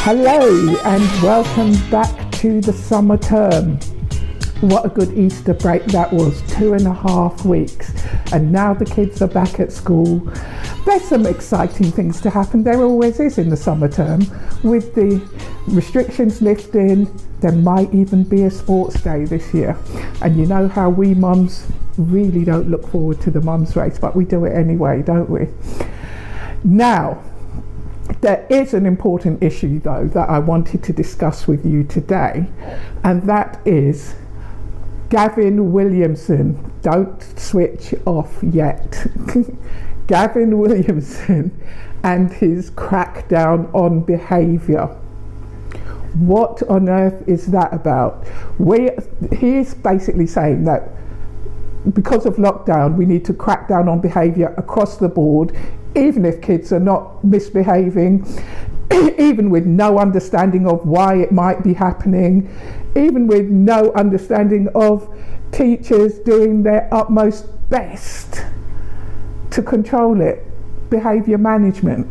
Hello and welcome back to the summer term. What a good Easter break that was, 2.5 weeks. And now the kids are back at school. There's some exciting things to happen. There always is in the summer term. With the restrictions lifting, there might even be a sports day this year. And you know how we mums really don't look forward to the mums race, but we do it anyway, don't we? Now, there is an important issue though that I wanted to discuss with you today, and that is Gavin Williamson. Don't switch off yet. Gavin Williamson and his crackdown on behaviour. What on earth is that about? He's basically saying that because of lockdown, we need to crack down on behaviour across the board, even if kids are not misbehaving, even with no understanding of why it might be happening, even with no understanding of teachers doing their utmost best to control it. Behaviour management.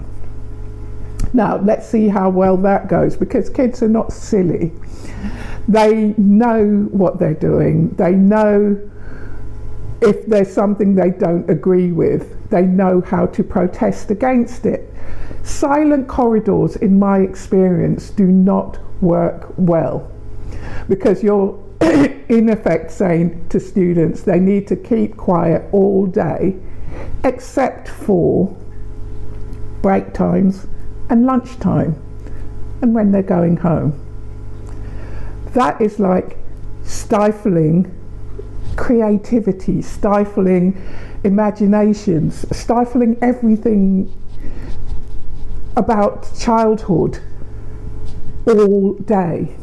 Now, let's see how well that goes, because kids are not silly. They know what they're doing. They know if there's something they don't agree with. They know how to protest against it. Silent corridors, in my experience, do not work well, because you're in effect saying to students they need to keep quiet all day except for break times and lunchtime and when they're going home. That is like stifling creativity, stifling imaginations, stifling everything about childhood all day.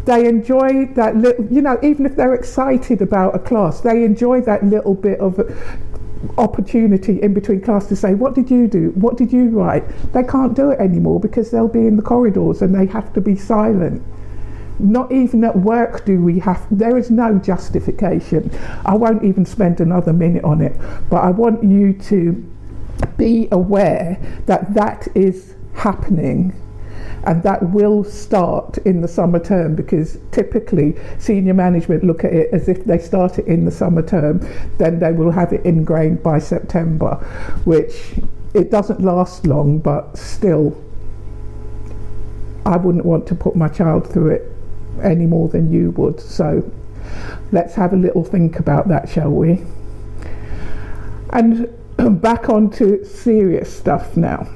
They enjoy that little, even if they're excited about a class, they enjoy that little bit of opportunity in between class to say, what did you do? What did you write? They can't do it anymore because they'll be in the corridors and they have to be silent. Not even at work there is no justification. I won't even spend another minute on it, but I want you to be aware that that is happening, and that will start in the summer term, because typically senior management look at it as if they start it in the summer term, then they will have it ingrained by September, which it doesn't last long, but still I wouldn't want to put my child through it any more than you would. So let's have a little think about that, shall we? And back onto serious stuff now.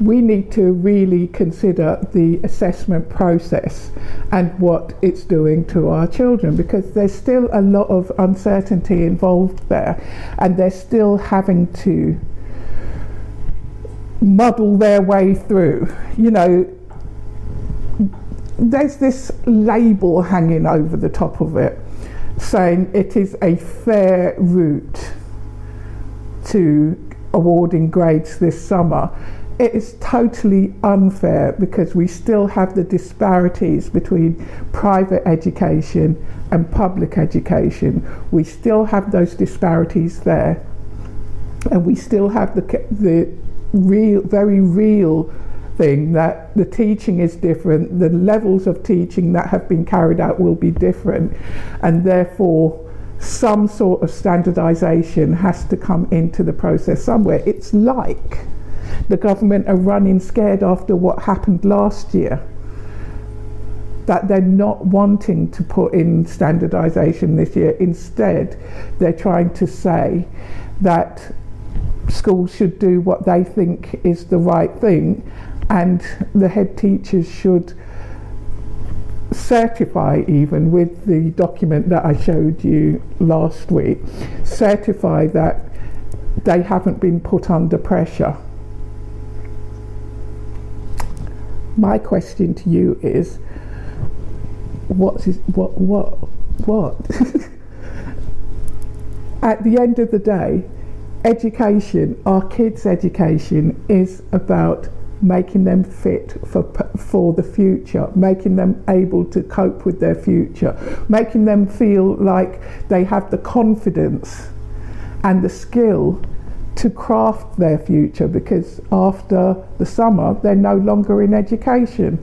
We need to really consider the assessment process and what it's doing to our children, because there's still a lot of uncertainty involved there, and they're still having to muddle their way through. There's this label hanging over the top of it saying it is a fair route to awarding grades this summer. It is totally unfair, because we still have the disparities between private education and public education. We still have those disparities there, and we still have the real, very real thing that the teaching is different. The levels of teaching that have been carried out will be different, and therefore some sort of standardization has to come into the process somewhere. It's like the government are running scared after what happened last year, that they're not wanting to put in standardization this year. Instead, they're trying to say that schools should do what they think is the right thing, and the head teachers should certify, even with the document that I showed you last week, certify that they haven't been put under pressure. My question to you is, what? At the end of the day, education, our kids' education, is about making them fit for the future, making them able to cope with their future, making them feel like they have the confidence and the skill to craft their future, because after the summer they're no longer in education,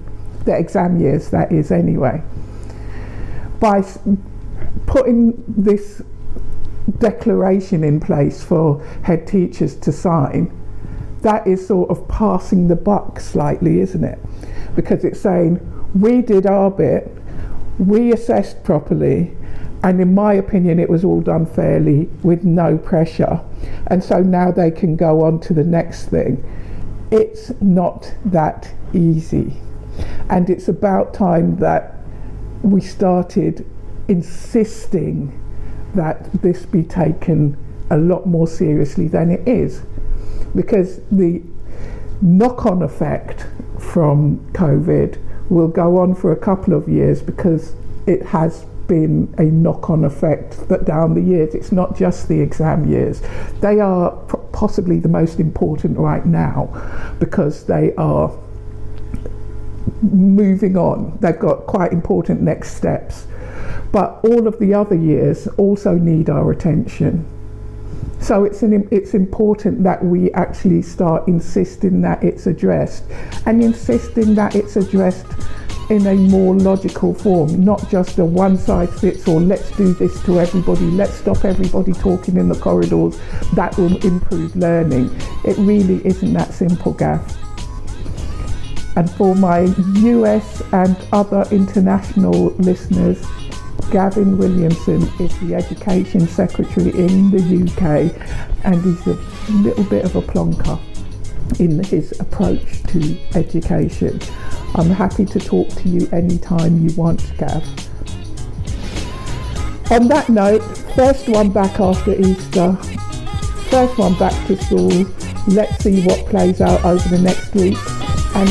the exam years that is anyway. By putting this declaration in place for head teachers to sign, that is sort of passing the buck slightly, isn't it? Because it's saying, we did our bit, we assessed properly, and in my opinion it was all done fairly with no pressure, and so now they can go on to the next thing. It's not that easy, and it's about time that we started insisting that this be taken a lot more seriously than it is, because the knock-on effect from COVID will go on for a couple of years, because it has been a knock-on effect that down the years. It's not just the exam years. They are possibly the most important right now, because they are moving on. They've got quite important next steps, but all of the other years also need our attention. So it's important that we actually start insisting that it's addressed, and insisting that it's addressed in a more logical form, not just a one-size-fits-all, let's do this to everybody, let's stop everybody talking in the corridors, that will improve learning. It really isn't that simple, Gav. And for my US and other international listeners, Gavin Williamson is the Education Secretary in the UK, and he's a little bit of a plonker in his approach to education. I'm happy to talk to you anytime you want, Gav. On that note, first one back after Easter, first one back to school. Let's see what plays out over the next week, and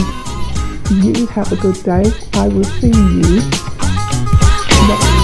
you have a good day. I will see you next